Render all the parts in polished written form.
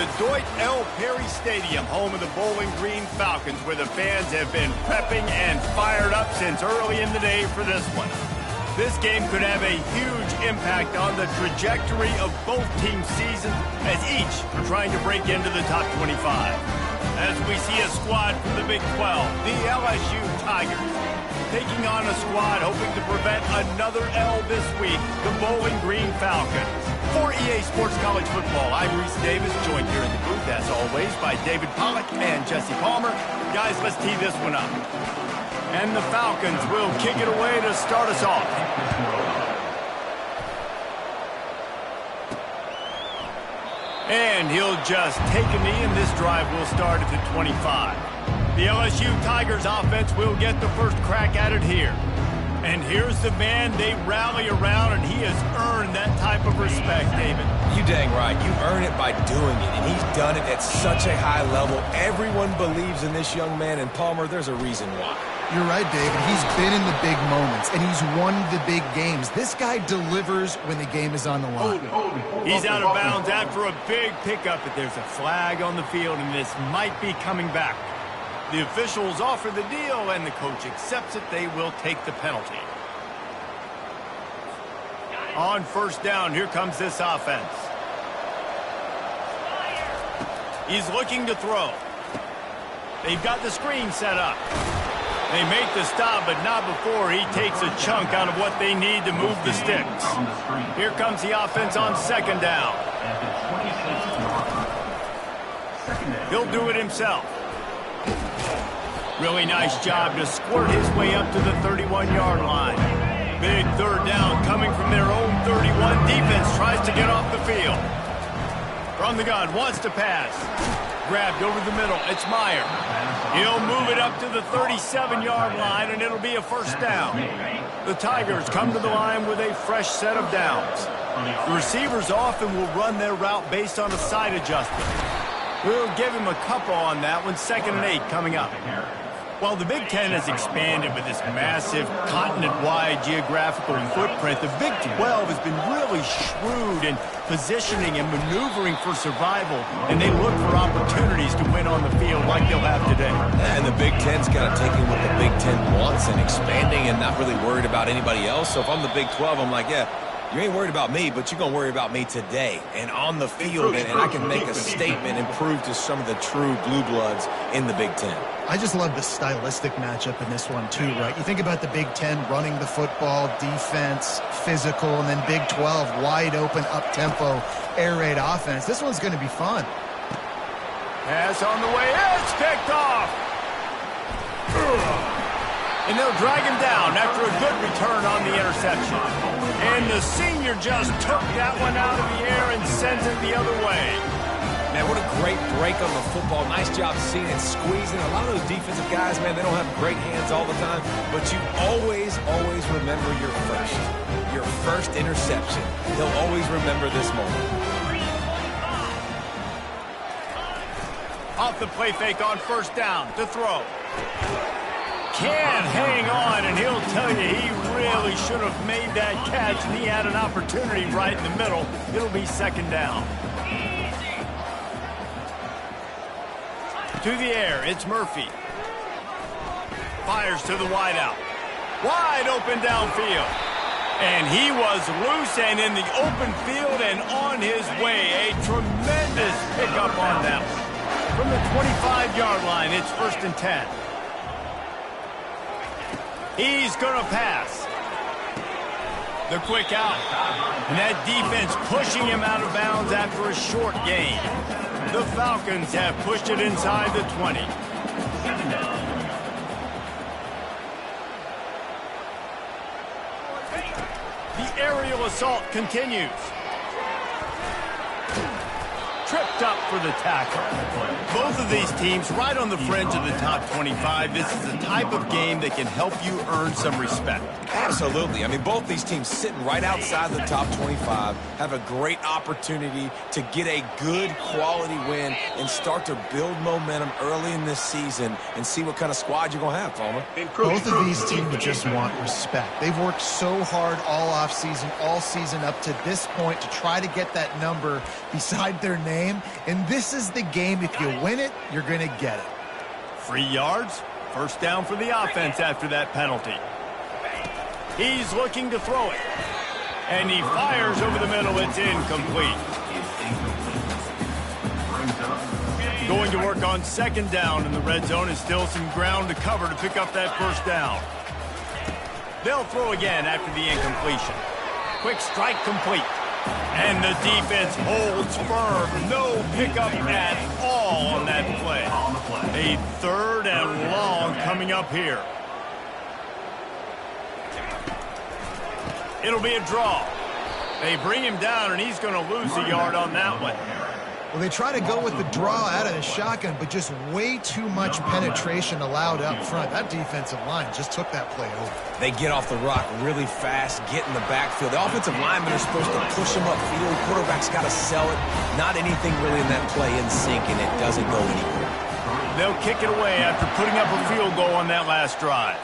to Deutsch L. Perry Stadium, home of the Bowling Green Falcons, where the fans have been prepping and fired up since early in the day for this one. This game could have a huge impact on the trajectory of both teams' seasons, as each are trying to break into the top 25. As we see a squad from the Big 12, the LSU Tigers, taking on a squad hoping to prevent another L this week, the Bowling Green Falcons. For EA Sports College Football, I'm Reese Davis, joined here in the booth, as always, by David Pollack and Jesse Palmer. Guys, let's tee this one up. And the Falcons will kick it away to start us off. And he'll just take a knee, and this drive will start at the 25. The LSU Tigers offense will get the first crack at it here. And here's the man they rally around, and he has earned that type of respect, David. You dang right. You earn it by doing it, and he's done it at such a high level. Everyone believes in this young man, and Palmer, there's a reason why. You're right, David. He's been in the big moments, and he's won the big games. This guy delivers when the game is on the line. He's out of bounds after a big pickup, but there's a flag on the field, and this might be coming back. The officials offer the deal, and the coach accepts it. They will take the penalty. On first down, here comes this offense. He's looking to throw. They've got the screen set up. They make the stop, but not before he takes a chunk out of what they need to move the sticks. Here comes the offense on second down. He'll do it himself. Really nice job to squirt his way up to the 31-yard line. Big third down coming from their own 31. Defense tries to get off the field. From the gun, wants to pass. Grabbed over the middle. It's Meyer. He'll move it up to the 37-yard line, and it'll be a first down. The Tigers come to the line with a fresh set of downs. The receivers often will run their route based on a side adjustment. We'll give him a couple on that one. 2nd and 8 coming up. While the Big Ten has expanded with this massive continent-wide geographical footprint, the Big 12 has been really shrewd in positioning and maneuvering for survival, and they look for opportunities to win on the field like they'll have today. And the Big Ten's got to take in what the Big Ten wants and expanding and not really worried about anybody else. So if I'm the Big 12, I'm like, yeah, you ain't worried about me, but you're going to worry about me today and on the field, and I can make a statement and prove to some of the true blue bloods in the Big Ten. I just love the stylistic matchup in this one, too, right? You think about the Big Ten running the football, defense, physical, and then Big 12, wide open, up-tempo, air raid offense. This one's going to be fun. Pass on the way. It's picked off. And they'll drag him down after a good return on the interception. And the senior just took that one out of the air and sends it the other way. Man, what a great break on the football. Nice job seeing it, squeezing. A lot of those defensive guys, man, they don't have great hands all the time, but you always remember your first interception. They'll always remember this moment. Off the play fake on first down to throw. Can't hang on, and he'll tell you he really should have made that catch, and he had an opportunity right in the middle. It'll be 2nd down. To the air, it's Murphy. Fires to the wideout. Wide open downfield. And he was loose and in the open field and on his way. A tremendous pickup on that one. From the 25-yard line, it's 1st and 10. He's going to pass. The quick out. And that defense pushing him out of bounds after a short gain. The Falcons have pushed it inside the 20. The aerial assault continues. Tripped up for the tackle. Both of these teams right on the fringe of the top 25. This is the type of game that can help you earn some respect. Absolutely. I mean, both these teams sitting right outside the top 25 have a great opportunity to get a good quality win and start to build momentum early in this season and see what kind of squad you're going to have, Palmer. Both of these teams just want respect. They've worked so hard all offseason, all season up to this point to try to get that number beside their name game, and this is the game. If you win it, you're going to get it. 3 yards, first down for the offense after that penalty. He's looking to throw it, and he fires over the middle. It's incomplete. Going to work on second down in the red zone. Is still some ground to cover to pick up that first down. They'll throw again after the incompletion. Quick strike complete. And the defense holds firm. No pickup at all on that play. A third and long coming up here. It'll be a draw. They bring him down, and he's going to lose a yard on that one. Well, they try to go with the draw out of the shotgun, but just way too much penetration allowed up front. That defensive line just took that play over. They get off the rock really fast, get in the backfield. The offensive linemen are supposed to push them upfield. Quarterback's got to sell it. Not anything really in that play in sync, and it doesn't go anywhere. They'll kick it away after putting up a field goal on that last drive.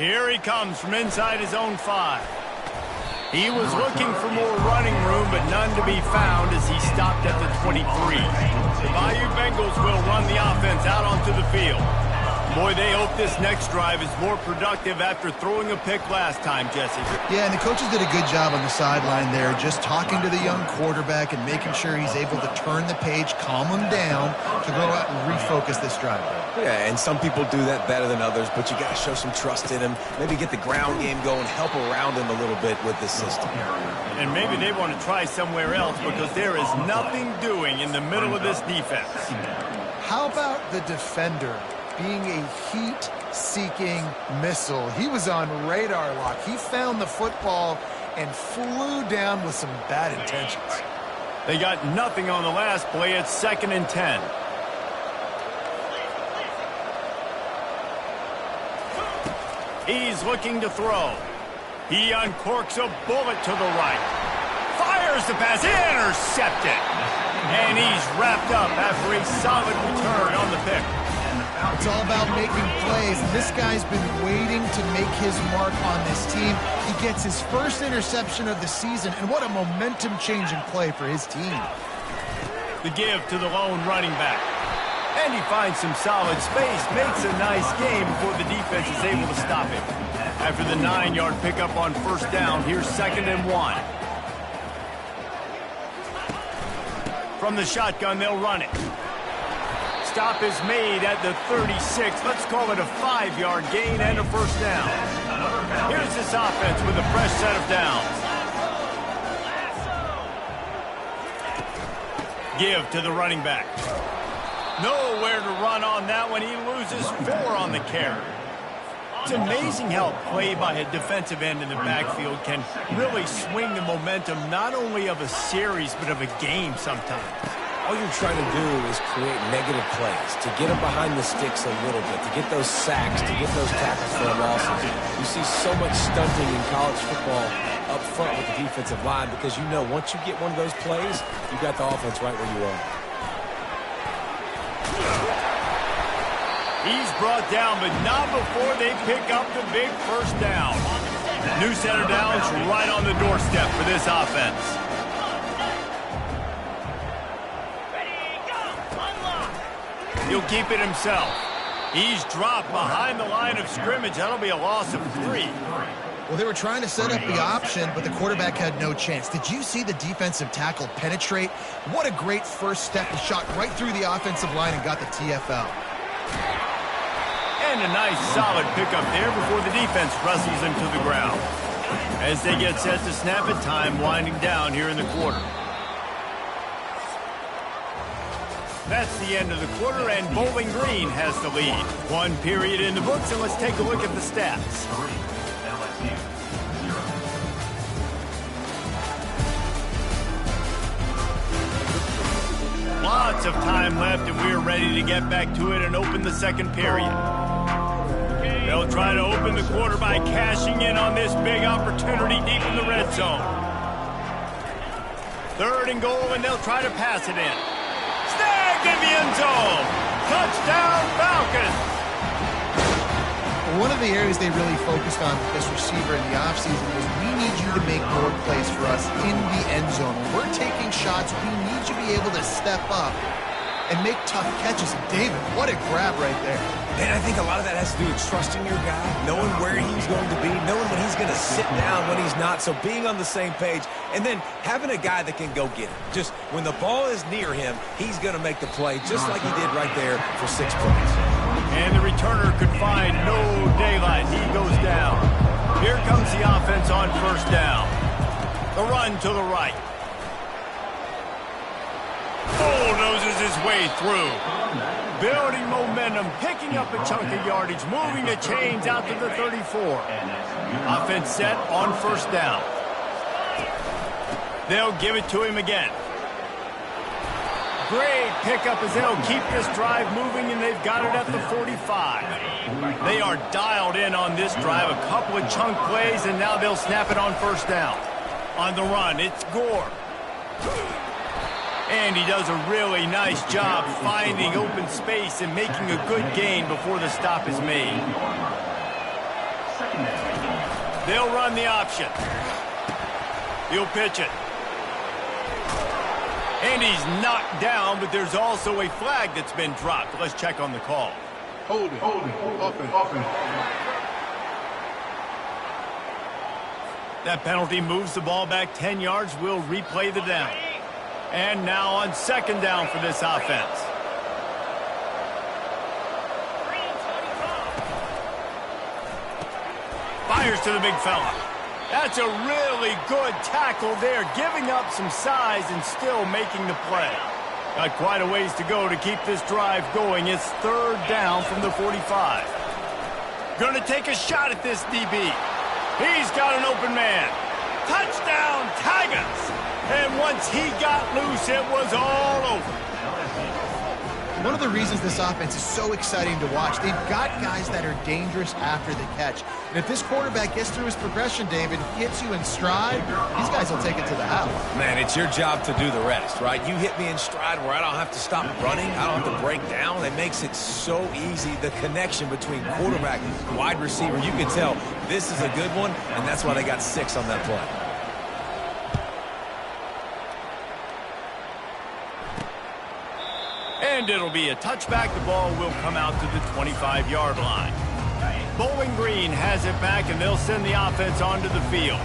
Here he comes from inside his own 5. He was looking for more running room, but none to be found as he stopped at the 23. The Bayou Bengals will run the offense out onto the field. Boy, they hope this next drive is more productive after throwing a pick last time, Jesse. Yeah, and the coaches did a good job on the sideline there, just talking to the young quarterback and making sure he's able to turn the page, calm him down, to go out and refocus this drive. Yeah, and some people do that better than others, but you got to show some trust in him. Maybe get the ground game going, help around him a little bit with this system. And maybe they want to try somewhere else because there is nothing doing in the middle of this defense. How about the defender being a heat-seeking missile? He was on radar lock. He found the football and flew down with some bad intentions. They got nothing on the last play. It's 2nd and 10. He's looking to throw. He uncorks a bullet to the right. Fires the pass. Intercepted. And he's wrapped up after a solid return on the pick. It's all about making plays. This guy's been waiting to make his mark on this team. He gets his first interception of the season, and what a momentum-changing play for his team. The give to the lone running back. And he finds some solid space, makes a nice game before the defense is able to stop him. After the 9-yard pickup on first down, here's 2nd and 1. From the shotgun, they'll run it. Stop is made at the 36. Let's call it a 5-yard gain and a first down. Here's this offense with a fresh set of downs. Give to the running back. Nowhere to run on that one. He loses 4 on the carry. It's amazing how play by a defensive end in the backfield can really swing the momentum not only of a series but of a game sometimes. All you're trying to do is create negative plays, to get them behind the sticks a little bit, to get those sacks, to get those tackles for losses. You see so much stunting in college football up front with the defensive line because you know once you get one of those plays, you got the offense right where you are. He's brought down, but not before they pick up the big first down. New set of downs right on the doorstep for this offense. He'll keep it himself. He's dropped behind the line of scrimmage. That'll be a loss of 3. Well, they were trying to set up the option, but the quarterback had no chance. Did you see the defensive tackle penetrate? What a great first step. He shot right through the offensive line and got the TFL. And a nice solid pickup there before the defense wrestles him to the ground. As they get set to snap it, time winding down here in the quarter. That's the end of the quarter, and Bowling Green has the lead. 1 period in the books, and let's take a look at the stats. Lots of time left, and we're ready to get back to it and open the second period. They'll try to open the quarter by cashing in on this big opportunity deep in the red zone. 3rd and goal, and they'll try to pass it in. Snagged in the end zone. Touchdown, Falcons. One of the areas they really focused on with this receiver in the offseason was we need you to make more plays for us in the end zone. When we're taking shots, we need you to be able to step up and make tough catches. And David, what a grab right there. And I think a lot of that has to do with trusting your guy, knowing where he's going to be, knowing when he's going to sit down, when he's not. So being on the same page, and then having a guy that can go get it. Just when the ball is near him, he's going to make the play, just like he did right there for 6 points. And the returner could find no daylight. He goes down. Here comes the offense on first down. The run to the right. Bulldozes his way through. Building momentum, picking up a chunk of yardage, moving the chains out to the 34. Offense set on first down. They'll give it to him again. Great pickup as they'll keep this drive moving, and they've got it at the 45. They are dialed in on this drive. A couple of chunk plays, and now they'll snap it on first down. On the run, it's Gore. And he does a really nice job finding open space and making a good gain before the stop is made. They'll run the option. He'll pitch it. And he's knocked down, but there's also a flag that's been dropped. Let's check on the call. Hold it. Open. That penalty moves the ball back 10 yards. We'll replay the down. And now on second down for this offense. Fires to the big fella. That's a really good tackle there, giving up some size and still making the play. Got quite a ways to go to keep this drive going. It's third down from the 45. Going to take a shot at this DB. He's got an open man. Touchdown, Tigers! And once he got loose, it was all over. One of the reasons this offense is so exciting to watch, they've got guys that are dangerous after the catch. And if this quarterback gets through his progression, David, hits you in stride, these guys will take it to the house. Man, it's your job to do the rest, right? You hit me in stride where I don't have to stop running. I don't have to break down. It makes it so easy. The connection between quarterback and wide receiver, you can tell this is a good one, and that's why they got 6 on that play. And it'll be a touchback. The ball will come out to the 25-yard line. Bowling Green has it back, and they'll send the offense onto the field.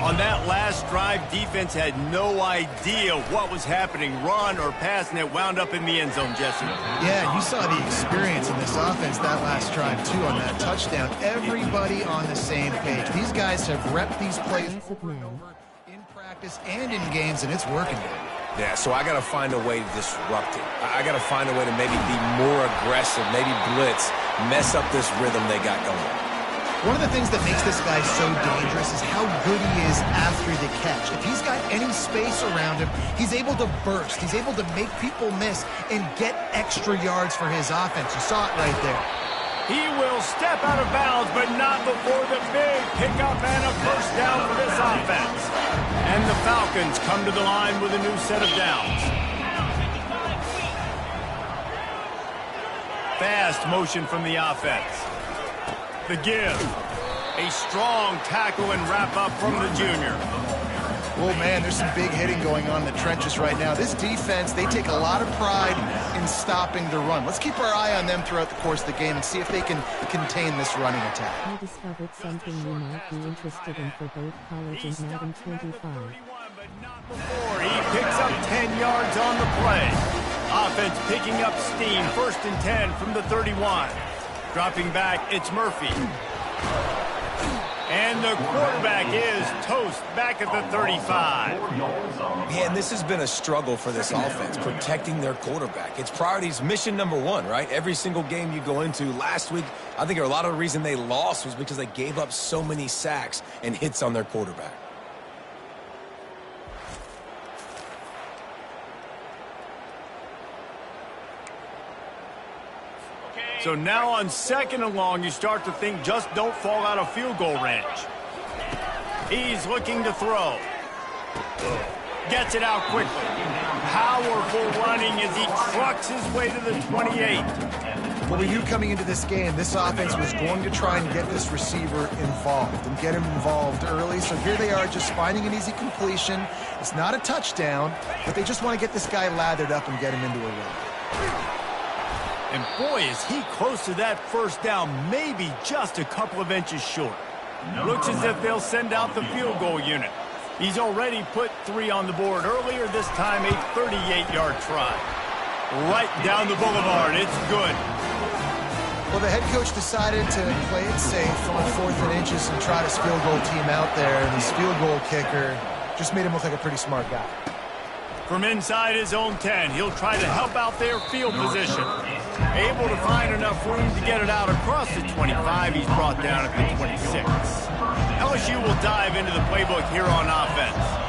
On that last drive, defense had no idea what was happening, run or pass, and it wound up in the end zone, Jesse. Yeah, you saw the experience in this offense that last drive, too, on that touchdown. Everybody on the same page. These guys have repped these plays over and over in practice and in games, and it's working. Yeah, so I got to find a way to disrupt it. I got to find a way to maybe be more aggressive, maybe blitz, mess up this rhythm they got going. One of the things that makes this guy so dangerous is how good he is after the catch. If he's got any space around him, he's able to burst. He's able to make people miss and get extra yards for his offense. You saw it right there. He will step out of bounds, but not before the big pickup and a first down for this offense. And the Falcons come to the line with a new set of downs. Fast motion from the offense. The give. A strong tackle and wrap up from the junior. Oh, man, there's some big hitting going on in the trenches right now. This defense, they take a lot of pride in stopping the run. Let's keep our eye on them throughout the course of the game and see if they can contain this running attack. I discovered something you might be interested in for both college and Madden 25. But not before he picks up 10 yards on the play. Offense picking up steam, 1st and 10 from the 31. Dropping back, it's Murphy. And the quarterback is toast back at the 35. Man, this has been a struggle for this offense, protecting their quarterback. It's priorities, mission number 1, right? Every single game you go into. Last week, I think a lot of the reason they lost was because they gave up so many sacks and hits on their quarterback. So now on 2nd and long, you start to think just don't fall out of field goal range. He's looking to throw. Gets it out quickly. Powerful running as he trucks his way to the 28. Well, we knew coming into this game, this offense was going to try and get this receiver involved and get him involved early. So here they are just finding an easy completion. It's not a touchdown, but they just want to get this guy lathered up and get him into a run. And boy, is he close to that first down, maybe just a couple of inches short. Looks as if they'll send out the field goal unit. He's already put 3 on the board earlier, this time a 38-yard try. Right down the boulevard, it's good. Well, the head coach decided to play it safe on 4th and inches and try to field goal team out there. And this field goal kicker just made him look like a pretty smart guy. From inside his own 10, he'll try to help out their field position. Able to find enough room to get it out across the 25. He's brought down at the 26. LSU will dive into the playbook here on offense.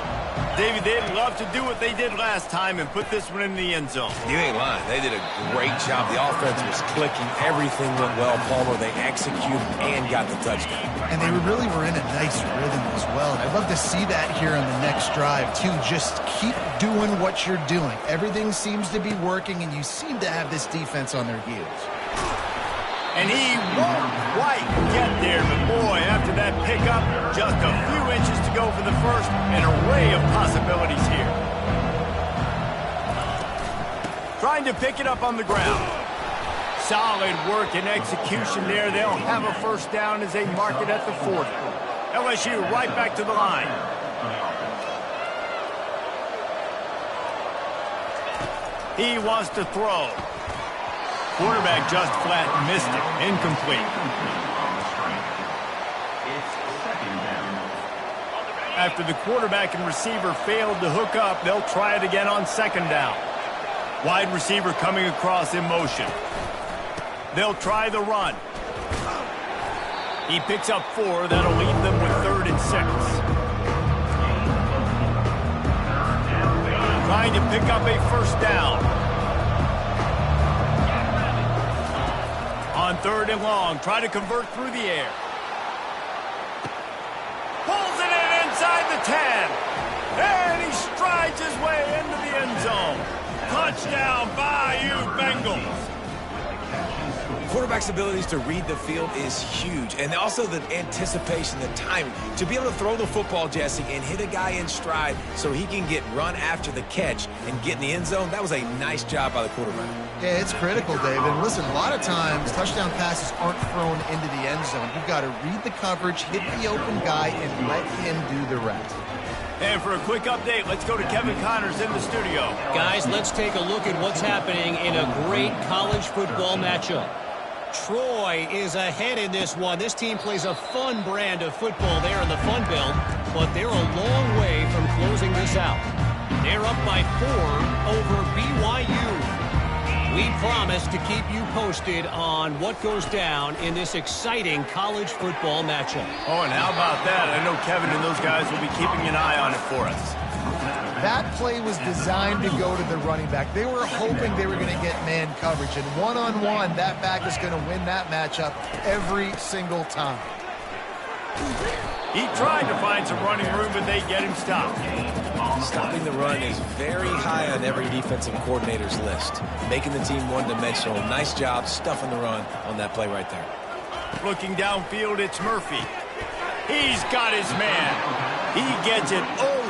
David, they'd love to do what they did last time and put this one in the end zone. You ain't lying. They did a great job. The offense was clicking. Everything went well, Palmer. They executed and got the touchdown. And they really were in a nice rhythm as well. And I'd love to see that here on the next drive, too. Just keep doing what you're doing. Everything seems to be working, and you seem to have this defense on their heels. And he won't quite get there, but boy, after that pickup, just a few inches to go for the first. An array of possibilities here. Trying to pick it up on the ground. Solid work and execution there. They'll have a first down as they mark it at the 40. LSU right back to the line. He wants to throw. Quarterback just flat missed it. Incomplete. After the quarterback and receiver failed to hook up, they'll try it again on 2nd down. Wide receiver coming across in motion. They'll try the run. He picks up 4. That'll leave them with 3rd and 6. Trying to pick up a first down. On 3rd and long, try to convert through the air. Pulls it in inside the 10. And he strides his way into the end zone. Touchdown, Bayou Bengals. Quarterback's abilities to read the field is huge. And also the anticipation, the timing. To be able to throw the football, Jesse, and hit a guy in stride so he can get run after the catch and get in the end zone, that was a nice job by the quarterback. Yeah, it's critical, David. Listen, a lot of times touchdown passes aren't thrown into the end zone. You've got to read the coverage, hit the open guy, and let him do the rest. And for a quick update, let's go to Kevin Connors in the studio. Guys, let's take a look at what's happening in a great college football matchup. Troy is ahead in this one. This team plays a fun brand of football there in the Fun Belt, but they're a long way from closing this out. They're up by 4 over BYU. We promise to keep you posted on what goes down in this exciting college football matchup. Oh, and how about that? I know Kevin and those guys will be keeping an eye on it for us. That play was designed to go to the running back. They were hoping they were going to get man coverage, and one-on-one, that back is going to win that matchup every single time. He tried to find some running room, but they get him stopped. Stopping the run is very high on every defensive coordinator's list. Making the team one-dimensional. Nice job stuffing the run on that play right there. Looking downfield, it's Murphy. He's got his man. He gets it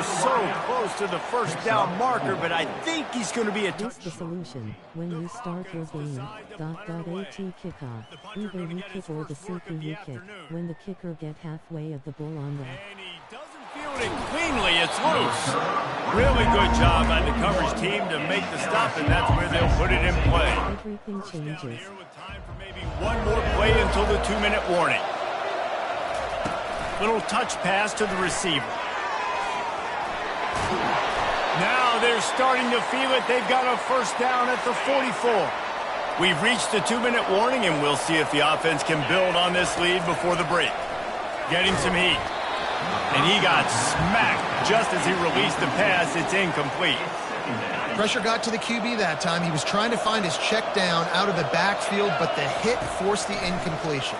so close to the first down marker, but I think he's going to be a touchdown. Is the solution when you start your game. .at kickoff. Either we kick or the CPU kick. When the kicker get halfway of the ball on that. And he doesn't field it cleanly. It's loose. Really good job by the coverage team to make the stop, and that's where they'll put it in play. Everything changes. Here with time for maybe one more play until the 2-minute warning. Little touch pass to the receiver. Now they're starting to feel it. They've got a first down at the 44. We've reached the 2-minute warning, and we'll see if the offense can build on this lead before the break. Getting some heat. And he got smacked just as he released the pass. It's incomplete. Pressure got to the QB that time. He was trying to find his check down out of the backfield, but the hit forced the incompletion.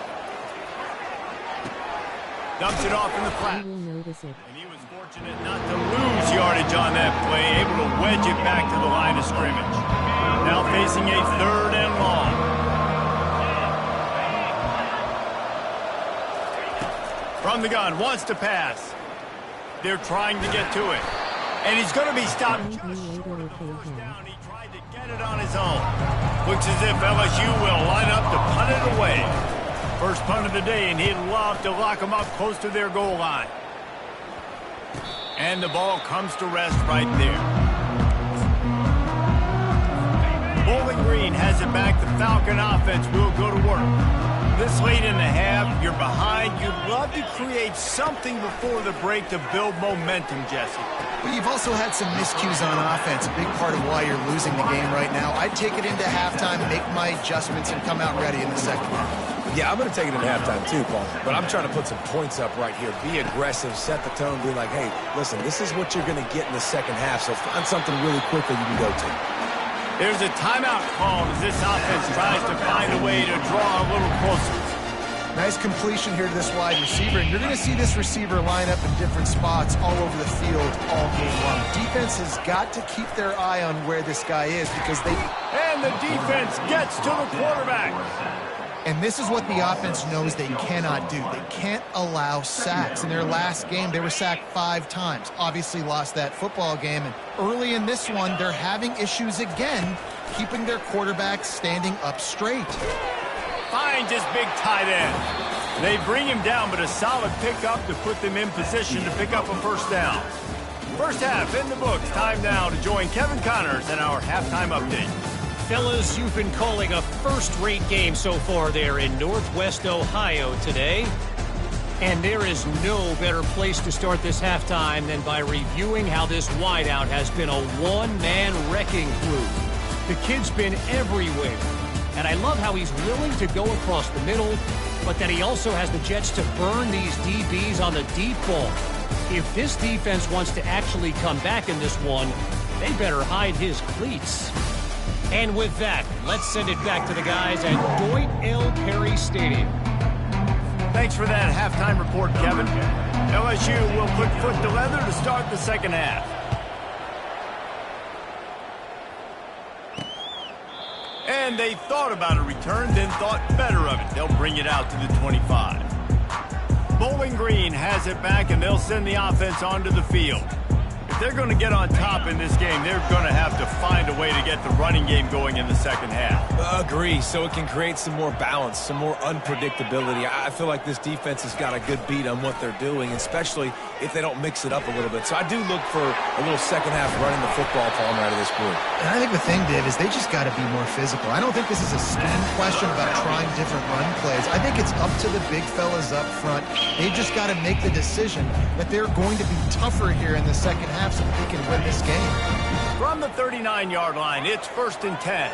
Dumps it off in the flat. You will notice it. And he was fortunate not to lose yardage on that play, able to wedge it back to the line of scrimmage. Now facing a 3rd and long. From the gun, wants to pass. They're trying to get to it. And he's going to be stopped just short of first down. He tried to get it on his own. Looks as if LSU will line up to punt it away. First punt of the day, and he'd love to lock them up close to their goal line. And the ball comes to rest right there. Bowling Green has it back. The Falcon offense will go to work. This late in the half, you're behind. You'd love to create something before the break to build momentum, Jesse. Well, you've also had some miscues on offense, a big part of why you're losing the game right now. I'd take it into halftime, make my adjustments, and come out ready in the second half. Yeah, I'm going to take it in halftime too, Paul. But I'm trying to put some points up right here. Be aggressive, set the tone, be like, hey, listen, this is what you're going to get in the second half, so find something really quickly you can go to. There's a timeout called as this offense tries to find a way to draw a little closer. Nice completion here to this wide receiver, and you're going to see this receiver line up in different spots all over the field all game long. Defense has got to keep their eye on where this guy is because they... And the defense gets to the quarterback. And this is what the offense knows they cannot do. They can't allow sacks. In their last game, they were sacked 5 times. Obviously lost that football game. And early in this one, they're having issues again, keeping their quarterback standing up straight. Finds his big tight end. They bring him down, but a solid pickup to put them in position to pick up a first down. First half in the books. Time now to join Kevin Connors in our halftime update. Fellas, you've been calling a first-rate game so far there in Northwest Ohio today. And there is no better place to start this halftime than by reviewing how this wideout has been a one-man wrecking crew. The kid's been everywhere. And I love how he's willing to go across the middle, but that he also has the jets to burn these DBs on the deep ball. If this defense wants to actually come back in this one, they better hide his cleats. And with that, let's send it back to the guys at Doyt L. Perry Stadium. Thanks for that halftime report, Kevin. LSU will put foot to leather to start the second half. And they thought about a return, then thought better of it. They'll bring it out to the 25. Bowling Green has it back, and they'll send the offense onto the field. If they're going to get on top in this game, they're going to have to find a way to get the running game going in the second half. Agree, so it can create some more balance, some more unpredictability. I feel like this defense has got a good beat on what they're doing, especially if they don't mix it up a little bit. So I do look for a little second half running the football palm out of this group. And I think the thing, Dave, is they just got to be more physical. I don't think this is a scheme question about trying different run plays. I think it's up to the big fellas up front. They've just got to make the decision that they're going to be tougher here in the second half so that they can win this game. From the 39-yard line, it's 1st and 10.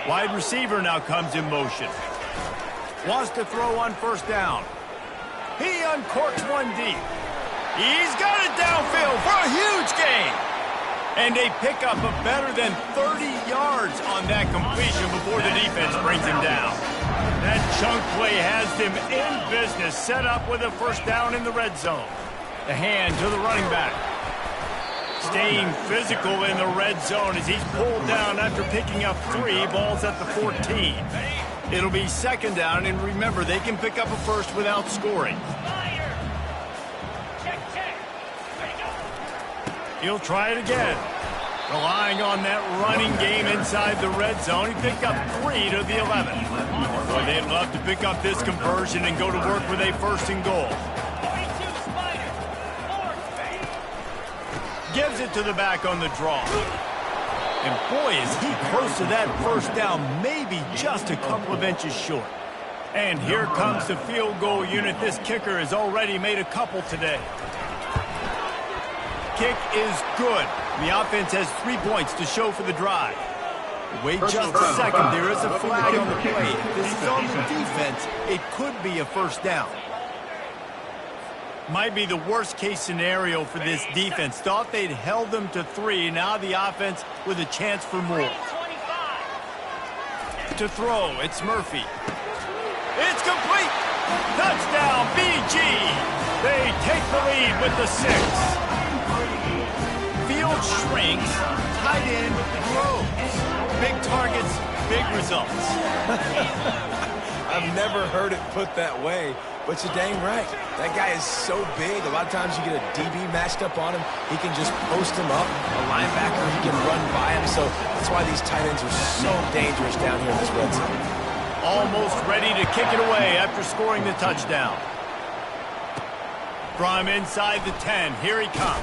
Wide receiver now comes in motion. Wants to throw on first down. He uncorks one deep. He's got it downfield for a huge gain. And they pick up a better than 30 yards on that completion before the defense brings him down. That chunk play has them in business, set up with a first down in the red zone. The hand to the running back. Staying physical in the red zone as he's pulled down after picking up 3 balls at the 14. It'll be second down, and remember, they can pick up a first without scoring. He'll try it again. Relying on that running game inside the red zone. He picked up 3 to the 11. Boy, they'd love to pick up this conversion and go to work with a first and goal. Gives it to the back on the draw. And boy, is he close to that first down, maybe just a couple of inches short. And here comes the field goal unit. This kicker has already made a couple today. Kick is good. The offense has 3 points to show for the drive. Wait just a second. There is a flag on the play. If this is on the defense, it could be a first down. Might be the worst-case scenario for this defense. Thought they'd held them to 3. Now the offense with a chance for more. To throw, it's Murphy. It's complete. Touchdown, BG. They take the lead with the 6. Field shrinks, tight end grows. Big targets, big results. I've never heard it put that way, but you're dang right. That guy is so big. A lot of times you get a DB matched up on him. He can just post him up. A linebacker, he can run by him. So that's why these tight ends are so dangerous down here in this red zone. Almost ready to kick it away after scoring the touchdown. From inside the 10, here he comes.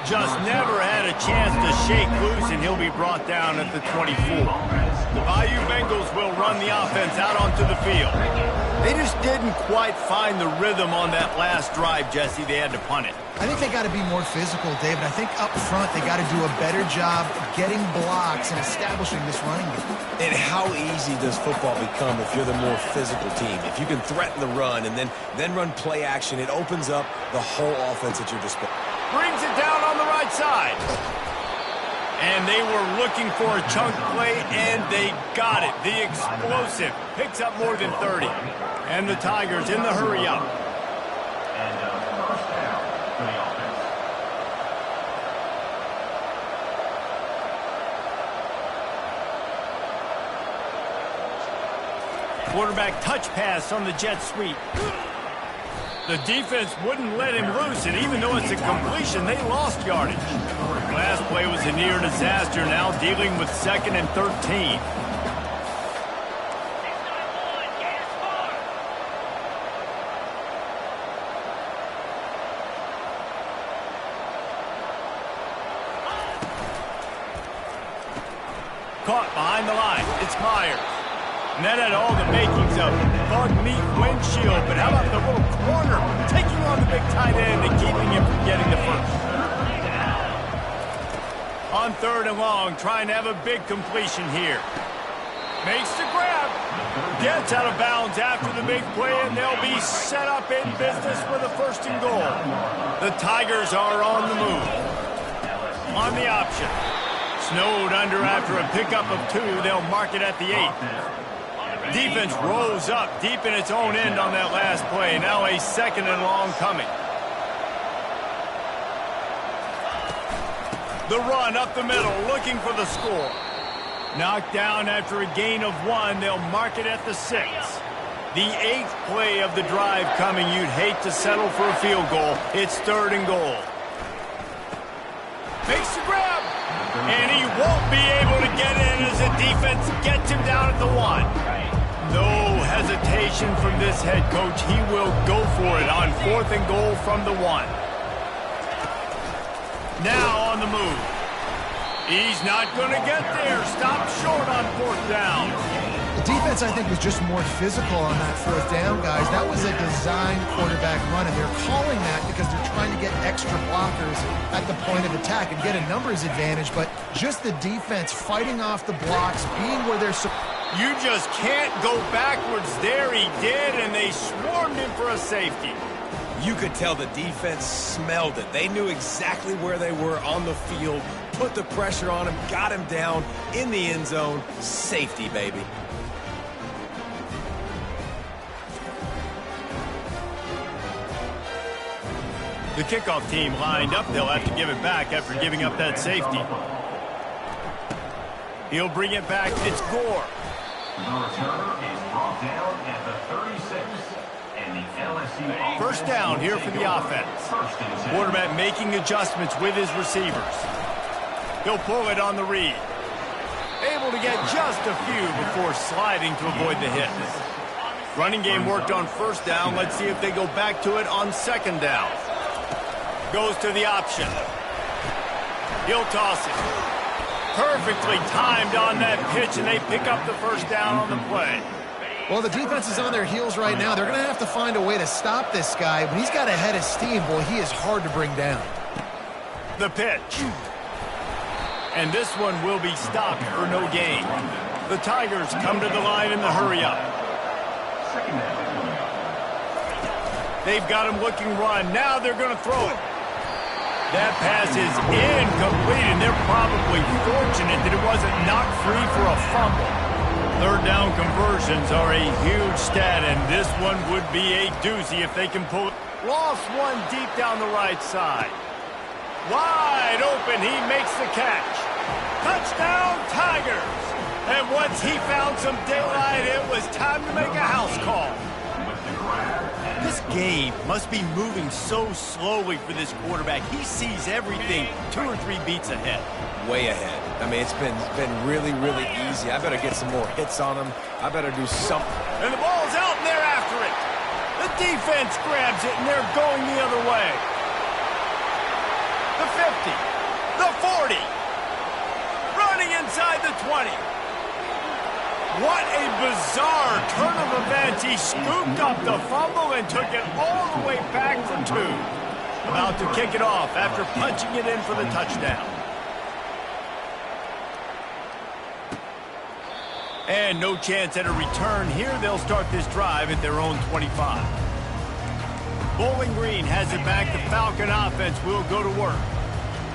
Just never had a chance to shake loose, and he'll be brought down at the 24. The Bayou Bengals will run the offense out onto the field. They just didn't quite find the rhythm on that last drive, Jesse. They had to punt it. I think they got to be more physical, David. I think up front they got to do a better job getting blocks and establishing this running game. And how easy does football become if you're the more physical team? If you can threaten the run and then run play action, it opens up the whole offense at your disposal. Brings it down on the right side. And they were looking for a chunk play, and they got it. The explosive picks up more than 30. And the Tigers in the hurry up. First down for the offense. Quarterback touch pass on the jet sweep. The defense wouldn't let him loose, and even though it's a completion, they lost yardage. Last play was a near disaster, now dealing with 2nd and 13. Caught behind the line. It's Myers. And that had all the makings of bug meat windshield, but how about the little corner taking on the big tight end and keeping him from getting the first? On 3rd and long, trying to have a big completion here. Makes the grab. Gets out of bounds after the big play, and they'll be set up in business with a 1st and goal. The Tigers are on the move. On the option. Snowed under after a pickup of 2. They'll mark it at the 8. Defense rose up deep in its own end on that last play. Now a 2nd and long coming. The run up the middle, looking for the score. Knocked down after a gain of 1. They'll mark it at the 6. The 8th play of the drive coming. You'd hate to settle for a field goal. It's 3rd and goal. Makes the grab. And he won't be able to get in as the defense gets him down at the 1. No hesitation from this head coach. He will go for it on 4th and goal from the 1. Now on the move. He's not going to get there. Stop short on 4th down. The defense, I think, was just more physical on that 4th down, guys. That was a designed quarterback run, and they're calling that because they're trying to get extra blockers at the point of attack and get a numbers advantage, but just the defense fighting off the blocks, being where they're supposed. You just can't go backwards there. He did, and they swarmed him for a safety. You could tell the defense smelled it. They knew exactly where they were on the field, put the pressure on him, got him down in the end zone. Safety, baby. The kickoff team lined up. They'll have to give it back after giving up that safety. He'll bring it back. It's Gore. The returner is brought down at the 36, and the LSU 1st down here for the offense. Quarterback making adjustments with his receivers. He'll pull it on the read. Able to get just a few before sliding to avoid the hit. Running game worked on 1st down. Let's see if they go back to it on 2nd down. Goes to the option. He'll toss it. Perfectly timed on that pitch, and they pick up the 1st down on the play. Well, the defense is on their heels right now. They're going to have to find a way to stop this guy. When he's got a head of steam, boy, he is hard to bring down. The pitch. And this one will be stopped for no gain. The Tigers come to the line in the hurry-up. They've got him looking run. Now they're going to throw it. That pass is incomplete, and they're probably fortunate that it wasn't knocked free for a fumble. 3rd down conversions are a huge stat, and this one would be a doozy if they can pull it. Lost one deep down the right side. Wide open, he makes the catch. Touchdown, Tigers! And once he found some daylight, it was time to make a house call. This game must be moving so slowly for this quarterback. He sees everything 2 or 3 beats ahead. Way ahead. I mean, it's been really, really easy. I better get some more hits on him. I better do something. And the ball's out, and they're after it. The defense grabs it, and they're going the other way. The 50. The 40. Running inside the 20. What a bizarre turn of events. He scooped up the fumble and took it all the way back for 2. About to kick it off after punching it in for the touchdown. And no chance at a return here. They'll start this drive at their own 25. Bowling Green has it back. The Falcon offense will go to work.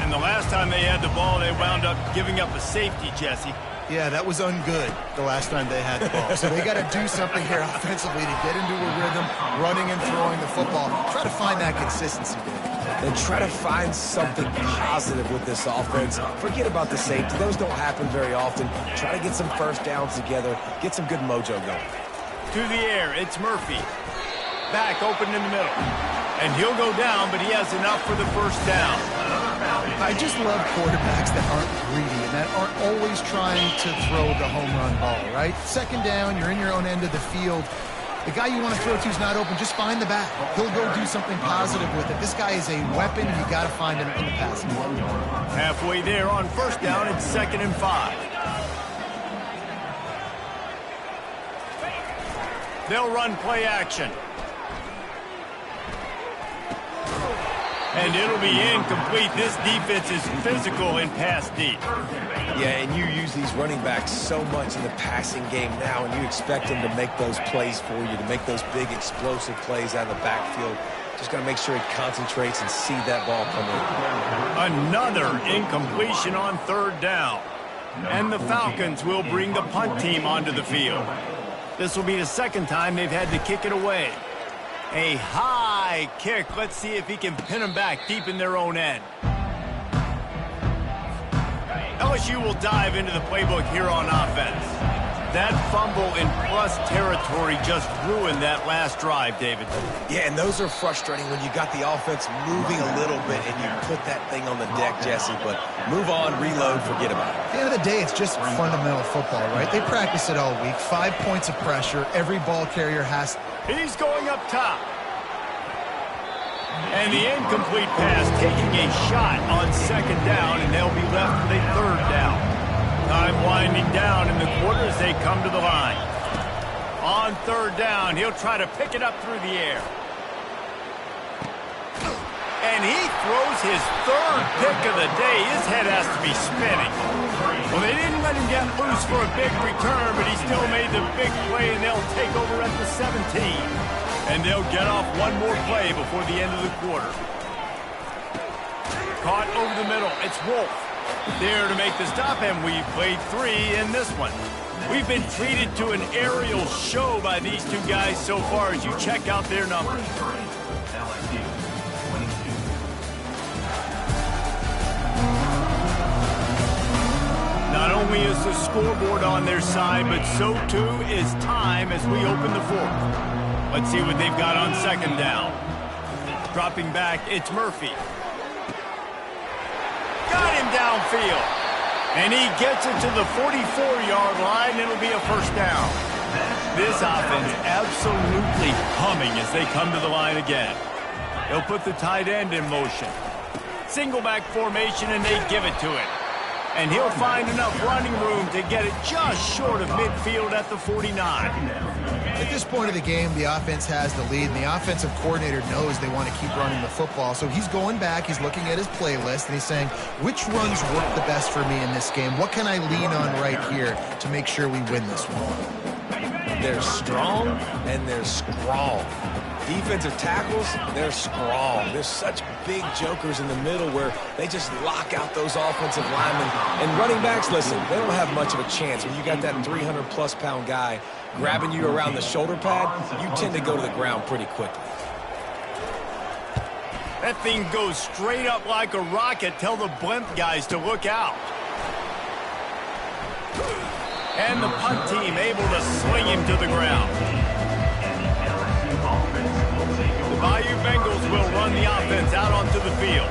And the last time they had the ball, they wound up giving up a safety, Jesse. Yeah, that was ungood the last time they had the ball. So they got to do something here offensively to get into a rhythm, running and throwing the football. Try to find that consistency, David. And try to find something positive with this offense. Forget about the safety. Those don't happen very often. Try to get some first downs together. Get some good mojo going. To the air, it's Murphy. Back open in the middle. And he'll go down, but he has enough for the first down. I just love quarterbacks that aren't greedy and that aren't always trying to throw the home run ball, right? Second down, you're in your own end of the field. The guy you want to throw to is not open. Just find the back. He'll go do something positive with it. This guy is a weapon. You got to find him in the passing game. Halfway there on first down, it's 2nd and 5. They'll run play action. And it'll be incomplete. This defense is physical and pass deep. Yeah, and you use these running backs so much in the passing game now, and you expect them to make those plays for you, to make those big explosive plays out of the backfield. Just got to make sure he concentrates and see that ball come in. Another incompletion on 3rd down. And the Falcons will bring the punt team onto the field. This will be the 2nd time they've had to kick it away. A high kick. Let's see if he can pin them back deep in their own end. LSU will dive into the playbook here on offense. That fumble in plus territory just ruined that last drive, David. Yeah, and those are frustrating when you got the offense moving a little bit and you put that thing on the deck, Jesse. But move on, reload, forget about it. At the end of the day, it's just fundamental football, right? They practice it all week. 5 points of pressure. Every ball carrier has... He's going up top. And the incomplete pass taking a shot on 2nd down, and they'll be left with a 3rd down. Time winding down in the quarter as they come to the line. On 3rd down, he'll try to pick it up through the air. And he throws his 3rd pick of the day. His head has to be spinning. Well, they didn't let him get loose for a big return, but he still made the big play, and they'll take over at the 17. And they'll get off one more play before the end of the quarter. Caught over the middle. It's Wolf. There to make the stop, and we've played 3 in this one. We've been treated to an aerial show by these 2 guys so far as you check out their numbers. Not only is the scoreboard on their side, but so too is time as we open the 4th. Let's see what they've got on 2nd down. Dropping back, it's Murphy. Got him downfield. And he gets it to the 44-yard line. It'll be a 1st down. This offense absolutely humming as they come to the line again. They'll put the tight end in motion. Single back formation, and they give it to him. And he'll find enough running room to get it just short of midfield at the 49. At this point of the game, the offense has the lead, and the offensive coordinator knows they want to keep running the football. So he's going back, he's looking at his playlist, and he's saying, which runs work the best for me in this game? What can I lean on right here to make sure we win this one? They're strong, and they're strong. Defensive tackles, they're strong. There's such big jokers in the middle where they just lock out those offensive linemen. And running backs, listen, they don't have much of a chance. When you got that 300-plus pound guy grabbing you around the shoulder pad, you tend to go to the ground pretty quickly. That thing goes straight up like a rocket. Tell the blimp guys to look out. And the punt team able to swing him to the ground. The Bayou Bengals will run the offense out onto the field.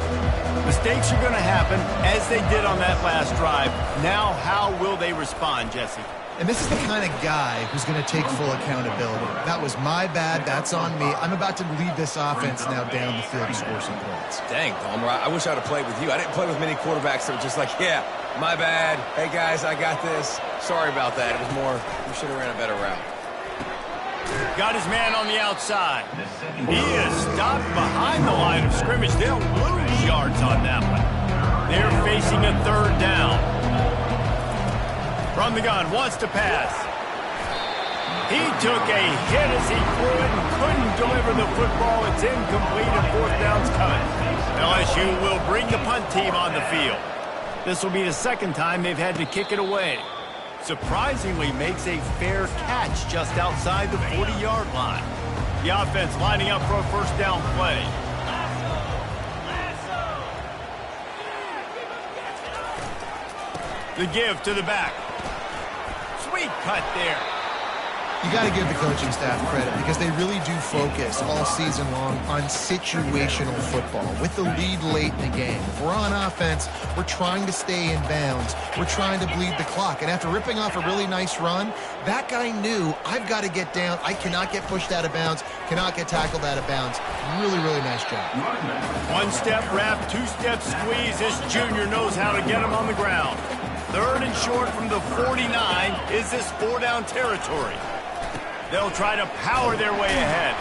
Mistakes are going to happen, as they did on that last drive. Now, how will they respond, Jesse? And this is the kind of guy who's going to take full accountability. That was my bad. That's on me. I'm about to lead this offense now down the field to score some points. Dang, Palmer, I wish I would have played with you. I didn't play with many quarterbacks that were just like, yeah, my bad. Hey, guys, I got this. Sorry about that. It was more, we should have ran a better route. Got his man on the outside. He is stopped behind the line of scrimmage. They'll lose yards on that one. They're facing a third down. From the gun, wants to pass. He took a hit as he threw it and couldn't deliver the football. It's incomplete and fourth down's coming. LSU will bring the punt team on the field. This will be the second time they've had to kick it away. Surprisingly makes a fair catch just outside the 40-yard line. The offense lining up for a first down play. The give to the back. Sweet cut there. You got to give the coaching staff credit because they really do focus all season long on situational football. With the lead late in the game, if we're on offense, we're trying to stay in bounds. We're trying to bleed the clock. And after ripping off a really nice run, that guy knew, I've got to get down. I cannot get pushed out of bounds, cannot get tackled out of bounds. Really, really nice job. One-step wrap, two-step squeeze. This junior knows how to get him on the ground. Third and short from the 49 is this four-down territory. They'll try to power their way ahead.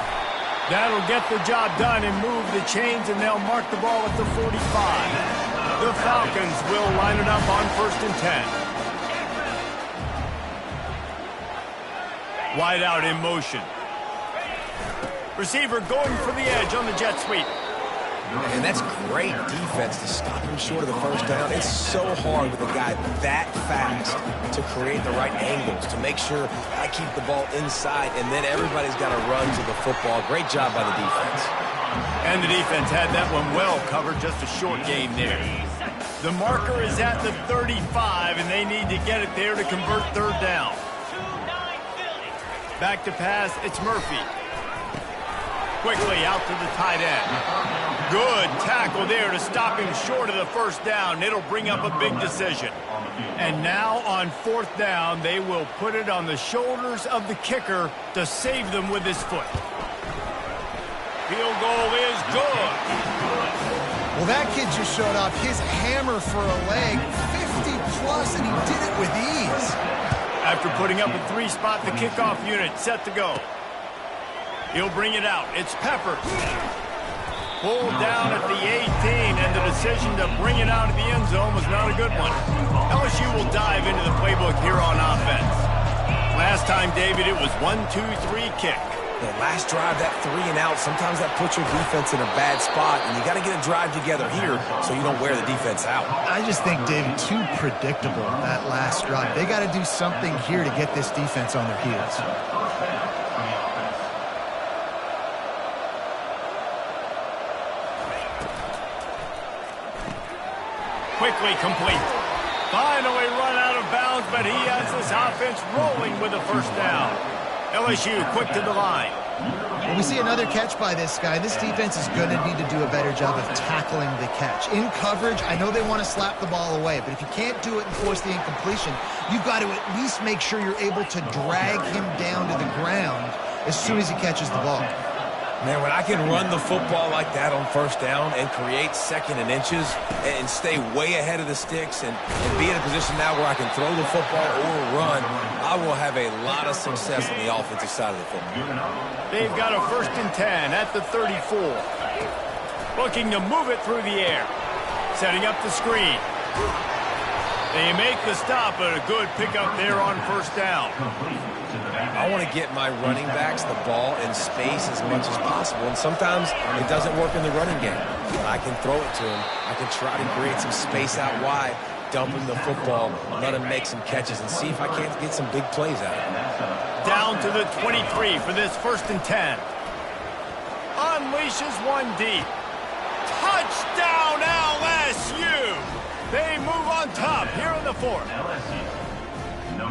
That'll get the job done and move the chains, and they'll mark the ball at the 45. The Falcons will line it up on 1st and 10. Wide out in motion. Receiver going for the edge on the jet sweep. And that's great defense to stop him short of the first down. It's so hard with a guy that fast to create the right angles, to make sure I keep the ball inside, and then everybody's got to run to the football. Great job by the defense. And the defense had that one well covered, just a short game there. The marker is at the 35, and they need to get it there to convert third down. Back to pass, it's Murphy. Quickly out to the tight end. Good tackle there to stop him short of the first down. It'll bring up a big decision. And now on 4th down, they will put it on the shoulders of the kicker to save them with his foot. Field goal is good. Well, that kid just showed off his hammer for a leg, 50-plus, and he did it with ease. After putting up a 3-spot, the kickoff unit set to go. He'll bring it out. It's Peppers. Pulled down at the 18, and the decision to bring it out of the end zone was not a good one. LSU will dive into the playbook here on offense. Last time, David, it was 1-2-3 kick. The last drive, that 3 and out, sometimes that puts your defense in a bad spot, and you got to get a drive together here so you don't wear the defense out. I just think, David, too predictable, that last drive. They got to do something here to get this defense on their heels. Quickly complete. Finally run out of bounds, but he has this offense rolling with a first down. LSU quick to the line. Well, we see another catch by this guy. This defense is going to need to do a better job of tackling the catch. In coverage, I know they want to slap the ball away, but if you can't do it and force the incompletion, you've got to at least make sure you're able to drag him down to the ground as soon as he catches the ball. Man, when I can run the football like that on first down and create second and inches and stay way ahead of the sticks and be in a position now where I can throw the football or run, I will have a lot of success on the offensive side of the football. They've got a 1st and 10 at the 34. Looking to move it through the air. Setting up the screen. They make the stop, but a good pickup there on first down. I want to get my running backs the ball in space as much as possible, and sometimes it doesn't work in the running game. I can throw it to him. I can try to create some space out wide, dump him the football, let him make some catches, and see if I can't get some big plays out of him. Down to the 23 for this 1st and 10. Unleashes one deep. Touchdown LSU! They move on top here in the 4th.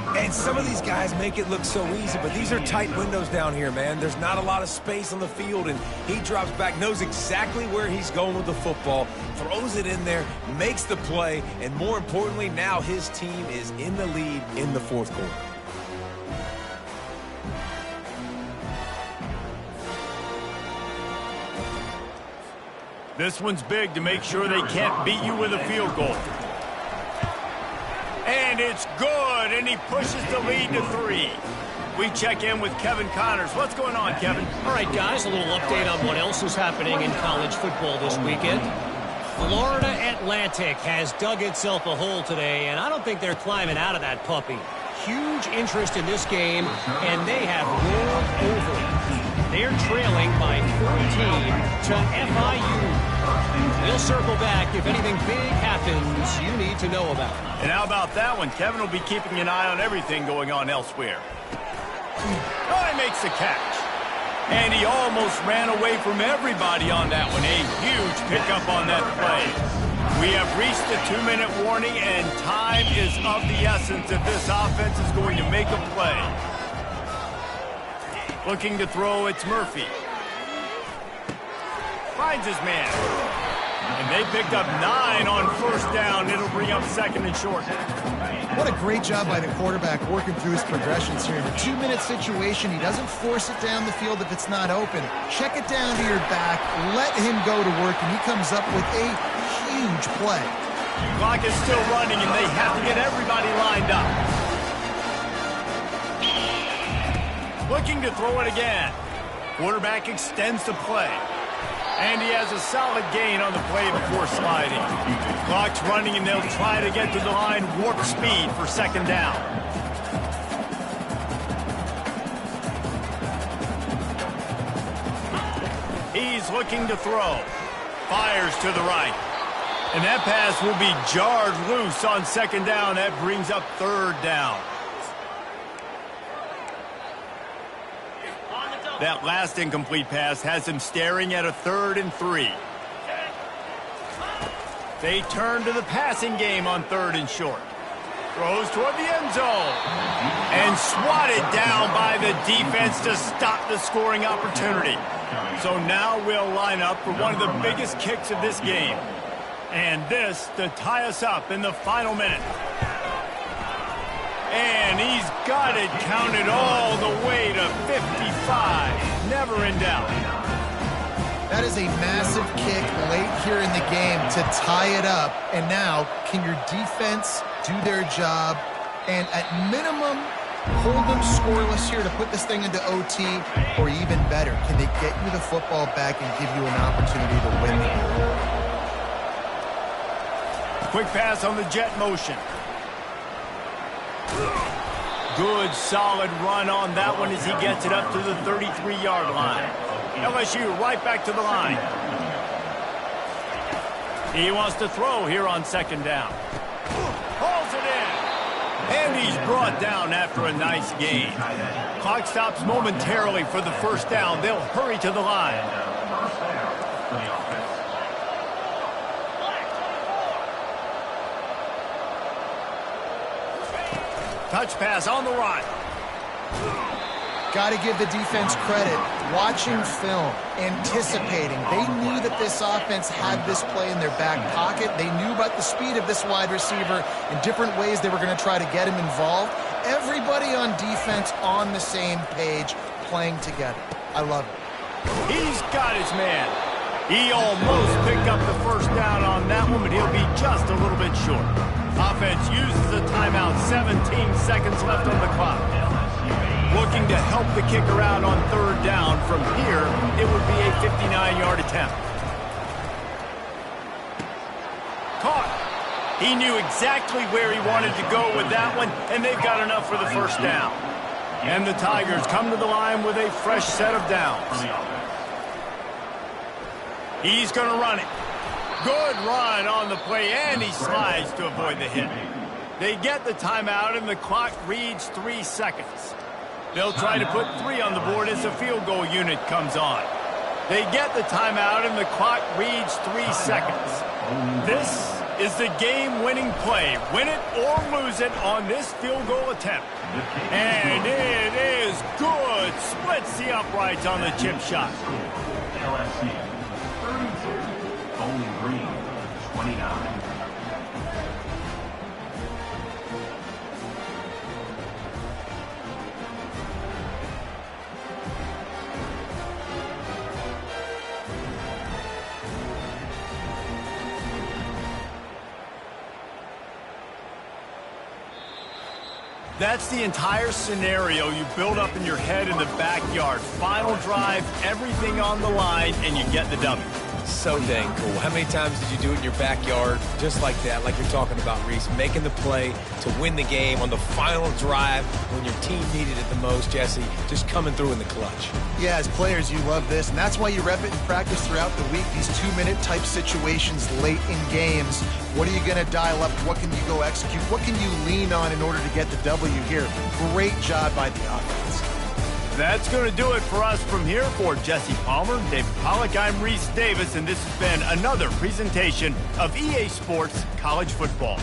And some of these guys make it look so easy, but these are tight windows down here, man. There's not a lot of space on the field, and he drops back, knows exactly where he's going with the football, throws it in there, makes the play, and more importantly, now his team is in the lead in the fourth quarter. This one's big to make sure they can't beat you with a field goal. And it's good, and he pushes the lead to 3. We check in with Kevin Connors. What's going on, Kevin? All right, guys, a little update on what else is happening in college football this weekend. Florida Atlantic has dug itself a hole today, and I don't think they're climbing out of that puppy. Huge interest in this game, and they have rolled over. They're trailing by 14 to FIU. We'll circle back if anything big happens you need to know about. And how about that one? Kevin will be keeping an eye on everything going on elsewhere. Oh, he makes the catch. And he almost ran away from everybody on that one. A huge pickup on that play. We have reached the 2-minute warning, and time is of the essence if this offense is going to make a play. Looking to throw, it's Murphy. Finds his man. And they picked up 9 on first down. It'll bring up second and short. What a great job by the quarterback working through his progressions here. In a 2-minute situation, he doesn't force it down the field if it's not open. Check it down to your back, let him go to work, and he comes up with a huge play. Clock is still running, and they have to get everybody lined up. Looking to throw it again. Quarterback extends the play. And he has a solid gain on the play before sliding. Clock's running, and they'll try to get to the line warp speed for second down. He's looking to throw. Fires to the right. And that pass will be jarred loose on second down. That brings up third down. That last incomplete pass has him staring at a 3rd and 3. They turn to the passing game on 3rd and short. Throws toward the end zone. And swatted down by the defense to stop the scoring opportunity. So now we'll line up for one of the biggest kicks of this game. And this to tie us up in the final minute. And he's got it counted all the way to 55. Never in doubt. That is a massive kick late here in the game to tie it up. And now, can your defense do their job and at minimum hold them scoreless here to put this thing into OT? Or even better, can they get you the football back and give you an opportunity to win the game? Quick pass on the jet motion. Good, solid run on that one as he gets it up to the 33-yard line. LSU right back to the line. He wants to throw here on second down. Hauls it in. And he's brought down after a nice gain. Clock stops momentarily for the first down. They'll hurry to the line. Touch pass on the right. Got to give the defense credit. Watching film, anticipating. They knew that this offense had this play in their back pocket. They knew about the speed of this wide receiver in different ways they were going to try to get him involved. Everybody on defense on the same page, playing together. I love it. He's got his man. He almost picked up the first down on that one, but he'll be just a little bit short. Offense uses a timeout, 17 seconds left on the clock. Looking to help the kicker out on third down. From here, it would be a 59-yard attempt. Caught. He knew exactly where he wanted to go with that one, and they've got enough for the first down. And the Tigers come to the line with a fresh set of downs. He's going to run it. Good run on the play, and he slides to avoid the hit. They get the timeout, and the clock reads 3 seconds. They'll try to put 3 on the board as the field goal unit comes on. They get the timeout, and the clock reads 3 seconds. This is the game-winning play. Win it or lose it on this field goal attempt. And it is good. Splits the uprights on the chip shot. LSU 32, Bowling Green 29. That's the entire scenario you build up in your head in the backyard. Final drive, everything on the line, and you get the W. So dang cool. How many times did you do it in your backyard just like that, like you're talking about, Reese, making the play to win the game on the final drive when your team needed it the most, Jesse, just coming through in the clutch. Yeah, as players, you love this, and that's why you rep it in practice throughout the week, these 2-minute type situations late in games. What are you going to dial up? What can you go execute? What can you lean on in order to get the W here? Great job by the offense. That's going to do it for us from here. For Jesse Palmer, David Pollack, I'm Reese Davis, and this has been another presentation of EA Sports College Football.